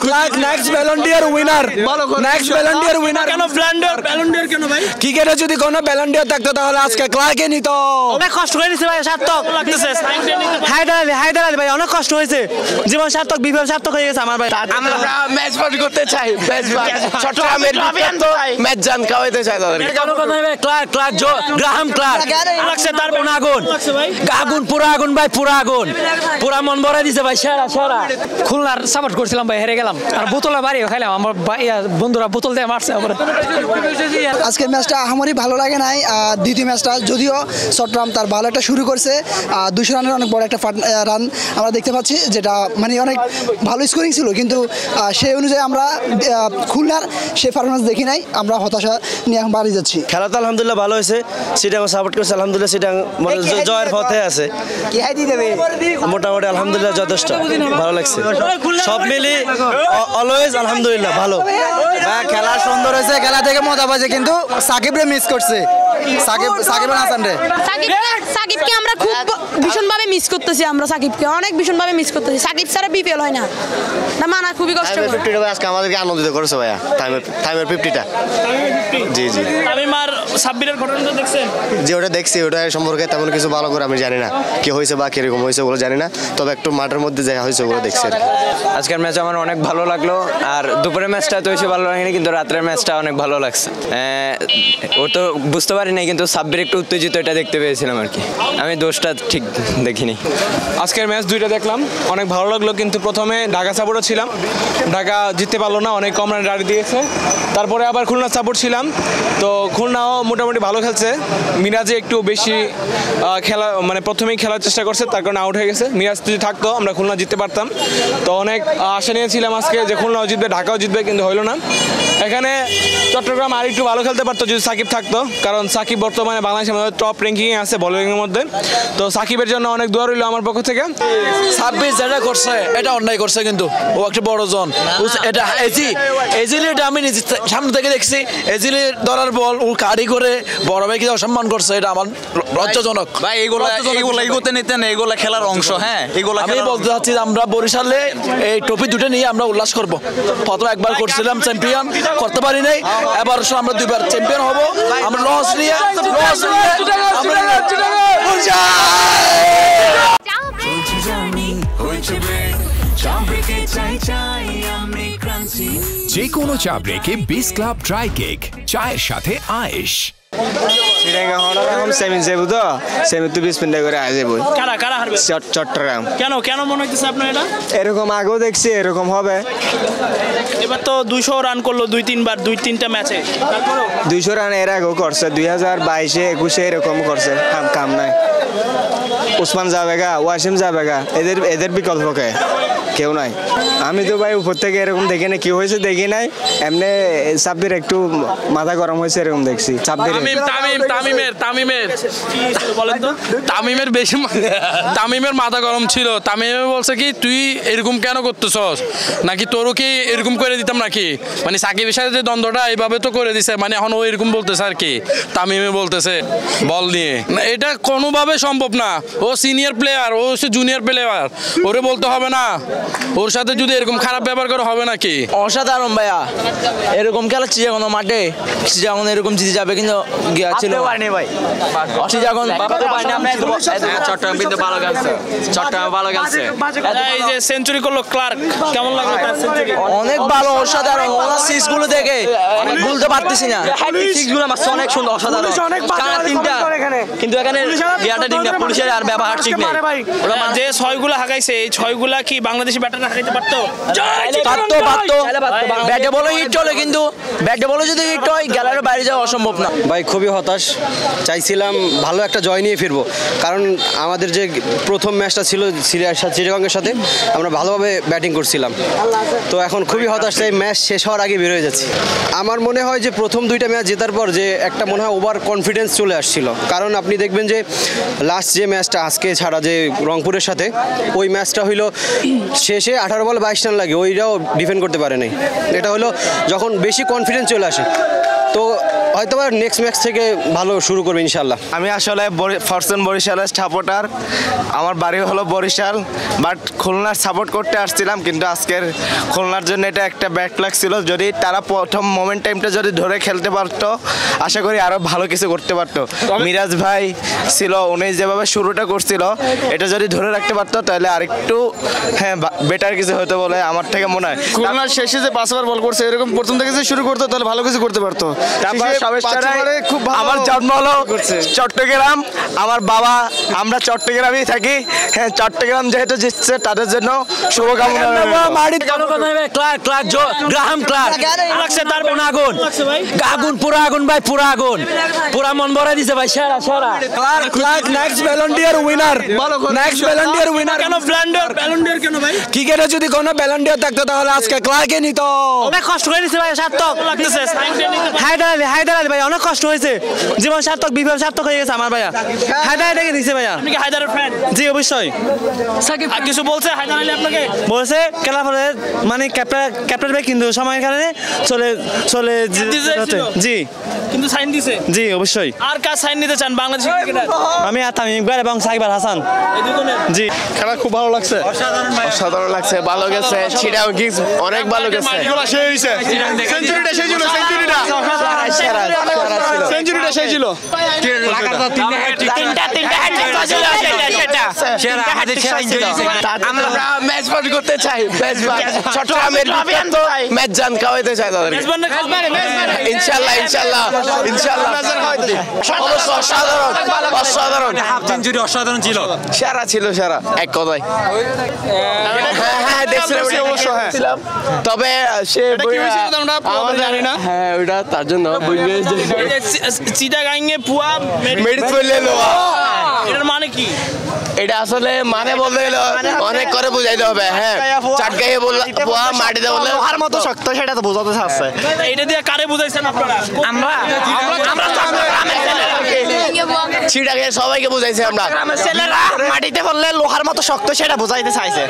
Clerk next Ballon d'Or winner, next Ballon d'Or winner. কেন Ballon d'Or কেন ভাই? ক্রিকেটে যদি কোনো ব্যালন ডি'র থাকতো তাহলে আজকে ক্লার্কই নিত। অনেক কষ্ট করে নিছে ভাই, সার্থক লাগতেছে। হায়দার আলী ভাই অনেক কষ্ট হয়েছে, জীবন সার্থক, বিপ্লব সার্থক হয়ে গেছে আমার ভাই। আমরা ম্যাচ পাস করতে চাই, চট্টগ্রামের ম্যাচ জান খাওয়াইতে চাই তাদের। কোনো কথা নাই ভাই, ক্লার্ক গ্রাহাম ক্লার্ক লাগছে তার কোন আগুন, আগুন পুরো আগুন ভাই, পুরো আগুন, পুরো মন ভরে দিছে ভাই। সারা খুলনার সাপোর্ট করছিলাম ভাই, হেরে গেলাম। আর বোতলে বাড়িও খাইলাম, আমার বন্ধুরা বোতল দিয়ে মারছে। আজকের ম্যাচটা আমারই ভালো লাগে নাই। দ্বিতীয় ম্যাচটা যদিও চট্টগ্রাম তার ভালো একটা শুরু করছে, 200 রানের অনেক বড় একটা রান আমরা দেখতে পাচ্ছি, যেটা মানে অনেক ভালো স্কোরিং ছিল, কিন্তু সেই অনুযায়ী আমরা খুলনার সেই পারফরমেন্স দেখি নাই। আমরা হতাশা নিয়ে এখন বাড়ি যাচ্ছি। খেলা তো আলহামদুলিল্লাহ ভালো হয়েছে, সেটা সাপোর্ট করছে আলহামদুলিল্লাহ, সেটা জয়ের পথে আছে মোটামুটি আলহামদুলিল্লাহ, যথেষ্ট ভালো লাগছে। সব মিলি অলওয়েজ আলহামদুলিল্লাহ ভালো। খেলা সুন্দর হয়েছে, খেলা থেকে মজা পাইছে, কিন্তু সাকিবরে মিস করছে, সাকিব হাসান রে। সাকিবকে আমরা খুব ভীষণভাবে মিস করতেছি, আমরা সাকিবকে অনেক ভীষণভাবে মিস করতেছি। সাকিব ছাড়া বিপিএল হয় না, না মানা খুবই কষ্ট। আজকে আমাদেরকে আনন্দিত করেছে ভাইয়া, টাইমের 50টা। জি জি, তামিম আর সাব্বিরের ঘটনাটা দেখছেন? যে ওটা দেখছি, ওটা সম্পর্কে তেমন কিছু ভালো করে আমি জানি না, কি হয়েছে বা কিরকম হয়েছে ওগুলো জানি না, তবে একটু মাঠের মধ্যে যা হয়েছে ওগুলো দেখছি। আজকের ম্যাচ আমার অনেক ভালো লাগলো, আর দুপুরের ম্যাচটা তো বেশি ভালো লাগেনি, কিন্তু রাত্রের ম্যাচটা অনেক ভালো লাগছে। ও তো বুঝতে পারি নাই, কিন্তু সাব্বির একটু উত্তেজিত, এটা দেখতে পেয়েছিলাম আর কি। আমি দোষটা ঠিক দেখিনি। আজকের ম্যাচ দুইটা দেখলাম, অনেক ভালো লাগলো, কিন্তু প্রথমে ঢাকা সাপোর্টও ছিলাম, ঢাকা জিততে পারলো না, অনেক কম রান রাড়ি দিয়েছে। তারপরে আবার খুলনা সাপোর্ট ছিলাম, তো খুলনাও মোটামুটি ভালো খেলছে। মিরাজে একটু বেশি খেলা, মানে প্রথমেই খেলার চেষ্টা করছে, তার কারণে আউট হয়ে গেছে। মিরাজ যদি থাকতো আমরা খুলনা জিততে পারতাম, তো অনেক আশা নিয়েছিলাম আজকে যে খুলনাও জিতবে, ঢাকাও জিতবে, কিন্তু হইলো না। এখানে চট্টগ্রাম আর একটু ভালো খেলতে পারতো যদি সাকিব থাকতো, কারণ সাকিব বর্তমানে বাংলাদেশের মধ্যে টপ র্যাঙ্কিংয়ে আছে বোলিংয়ের মধ্যে, তো সাকিবের জন্য অনেক দোয়া রইল আমার পক্ষ থেকে। সাব্বির যেটা করছে এটা অন্যায় করছে, কিন্তু ও একটা বড় জন, এটা এজিলি, এটা আমি নিজে সামনে থেকে দেখছি, এজিলি ধরার বল ও কারি করে বড় ভাইকে অসম্মান করছে, এটা আমার লজ্জাজনক ভাই। এগুলা এগোতে নিতেন, এগুলা খেলার অংশ। হ্যাঁ, এগুলা আমি বলতে চাচ্ছি আমরা বরিশালে এই ট্রফি দুটো নিয়ে আমরা উল্লাস করব। প্রথম একবার করছিলাম চ্যাম্পিয়ন, করতে পারি নাই, এবার আমরা দুইবার চ্যাম্পিয়ন হব। আমরা লস নিয়ে যে কোনো চা ব্রেকে বিস ক্লাব ড্রাই কেক, চায়ের সাথে আয়েশ। চট্টগ্রাম কেন মনে হচ্ছে আপনার এটা? এরকম আগেও দেখছি, এরকম হবে। এবার তো 200 রান করলো 2-3 বার, 2-3টা ম্যাচে। 200 রান এর আগেও করছে, 2022-এ 21-এ এরকম করছে, কাম নাই। উসমান যাবেগা, ওয়াসিম যাবেগা, এদের বিকল্পকে কেউ নাই। আমি তো ভাই উপর থেকে এরকম দেখি না, কি হয়েছে দেখি নাই, এমনি সাব্বির একটু মাথা গরম হয়েছে এরকম দেখছি। তামিমের মাথা গরম ছিল। তামিমের বলছে কি তুই এরকম কেন করতেছস, নাকি তোরও কি এরকম করে দিতাম নাকি, মানে সাকিবের সাথে যে দ্বন্দ্বটা এইভাবে তো করে দিছে, মানে এখন ও এরকম বলতেছে আর কি। তামিমে বলতেছে বল নিয়ে, এটা কোনোভাবে সম্ভব না। ও সিনিয়র প্লেয়ার, ও হচ্ছে জুনিয়র প্লেয়ার, ওরে বলতে হবে না। ওর সাথে যদি এরকম খারাপ ব্যবহার করা হবে নাকি? অসাধারণ ভাইয়া, এরকম খেলা চিটাগং মাঠে, চিটাগং এরকম জিতে যাবে, কিন্তু ছিল ভাই। চিটাগং চট্টগ্রাম কিন্তু ভালো খেলছে, চট্টগ্রাম ভালো খেলছে। এই যে সেঞ্চুরি করলো ক্লার্ক, কেমন লাগলো তার সেঞ্চুরি? অনেক ভালো, অসাধারণ। সিক্স গুলো দেখে ভুলতে পারতেছি না, সিক্স গুলো মারছে অনেক সুন্দর, অসাধারণ। তিনটা, কিন্তু এখানে পুলিশের আর ব্যবহার ঠিক নেই। যে 6 গুলো হাঁকাইছে, এই 6 গুলা কি বাংলাদেশি ব্যাটাররা হাঁকাইতে পারতো? ব্যাটে বলে হিট চলে, কিন্তু ব্যাটে বলে যদি হিট হয় গ্যালারির বাইরে যাওয়া অসম্ভব না। ভাই খুবই হতাশ, চাইছিলাম ভালো একটা জয় নিয়ে ফিরবো, কারণ আমাদের যে প্রথম ম্যাচটা ছিল চিটাগংয়ের সাথে আমরা ভালোভাবে ব্যাটিং করছিলাম, তো এখন খুবই হতাশ, এই ম্যাচ শেষ হওয়ার আগে বের হয়ে যাচ্ছি। আমার মনে হয় যে প্রথম 2টা ম্যাচ জেতার পর যে একটা মনে হয় ওভার কনফিডেন্স চলে আসছিল, কারণ আপনি দেখবেন যে লাস্ট যে ম্যাচটা আজকে ছাড়া যে রংপুরের সাথে, ওই ম্যাচটা হইলো শেষে 18 বলে 22 রান লাগে, ওইটাও ডিফেন্ড করতে পারে নাই। এটা হলো যখন বেশি কনফিডেন্স চলে আসে, তো হয়তো নেক্সট ম্যাচ থেকে ভালো শুরু করবে ইনশাল্লাহ। আমি আসলে ফরচুন বরিশালের সাপোর্টার, আমার বাড়ি হলো বরিশাল, বাট খুলনার সাপোর্ট করতে আসছিলাম, কিন্তু আজকের খুলনার জন্য এটা একটা ব্যাড লাক ছিল। যদি তারা প্রথম মোমেন্ট টাইমটা যদি ধরে খেলতে পারতো, আশা করি আরও ভালো কিছু করতে পারতো। মিরাজ ভাই ছিল, উনি যেভাবে শুরুটা করছিল, এটা যদি ধরে রাখতে পারতো তাহলে আরেকটু বেটার কিছু হতো বলে আমার থেকে মনে হয়। খুলনার শেষে যে 5 ওভার বল করছে, এরকম প্রথম থেকে যে শুরু করতো তাহলে ভালো কিছু করতে পারতো। আমার জন্ম হলো চট্টগ্রাম, আমার বাবা, আমরা চট্টগ্রামেই থাকি। হ্যাঁ, চট্টগ্রাম যেহেতু জিতছে তাদের জন্য শুভকামনা। আগুন পুরা আগুন ভাই, পুরা আগুন, পুরা মন ভরে দিছে ভাই। সেরা সেরা next Ballon d'Or winner, next Ballon d'Or winner. কেন ব্যালন ডিয়ার কেন ভাই? ক্রিকেটে যদি কোনো ব্যালন ডিয়ার থাকতো তাহলে আজকে ক্লার্কে নিত। অনেক কষ্ট করে নিছে ভাই, সার্থক লাগতেছে হায়দার আলী ভাই, অনেক কষ্ট হয়েছে, জীবন সার্থক, বিপ্লব সার্থক হয়ে গেছে আমার ভাইয়া। হায়দার আলী দিছে ভাইয়া। আপনি কি হায়দারের ফ্যান? জি অবশ্যই। আর কিছু বলছে হায়দার আলী আপনাকে? বলছে খেলার ফলে মানে ক্যাপ্টেন ভাই কিন্তু সময়ের কারণে চলে জি, কিন্তু সাইন দিছে। জি অবশ্যই। আর কাজ সাইন নিতে চান বাংলাদেশের ক্রিকেটার? আমি আর তামিম ইকবাল এবং সাকিব আল হাসান। জি, খেলা খুব ভালো লাগছে, অসাধারণ লাগছে, ভালো গেছে, চিটাং কিংস অনেক ভালো গেছে। সেঞ্চুরিটা সেই ছিল, সেঞ্চুরিটা সেই ছিল। আমরা ম্যাচ বল করতে চাই, চট্টগ্রামের ম্যাচ জান খাওয়াইতে চাই তাদের। ইনশাল্লাহ ইনশাল্লাহ ইনশাল্লাহ অসাধারণ অসাধারণ হাফ সেঞ্চুরি অসাধারণ ছিল, সেরা ছিল, সেরা এক কথায়। হ্যাঁ দেখছিলাম, তবে সে জানি না। হ্যাঁ ওইটা তার জন্য চিটাগাংয়ে পুয়া মেডিট করলে এটার মানে কি? এটা আসলে মানে বলতে গেলে অনেক করে বুঝাইতে হবে। হ্যাঁ, চাটকাইয়ে বললে পোয়া, মাটিতে বললে লোহার মতো শক্ত, সেটা তো বোঝাতে চাচ্ছে। এটা দিয়ে কারে বুঝাইছেন আপনারা? আমরা চিটাকে সবাইকে বুঝাইছি আমরা। ছেলেরা মাটিতে বললে লোহার মতো শক্ত, সেটা বুঝাইতে চাইছে।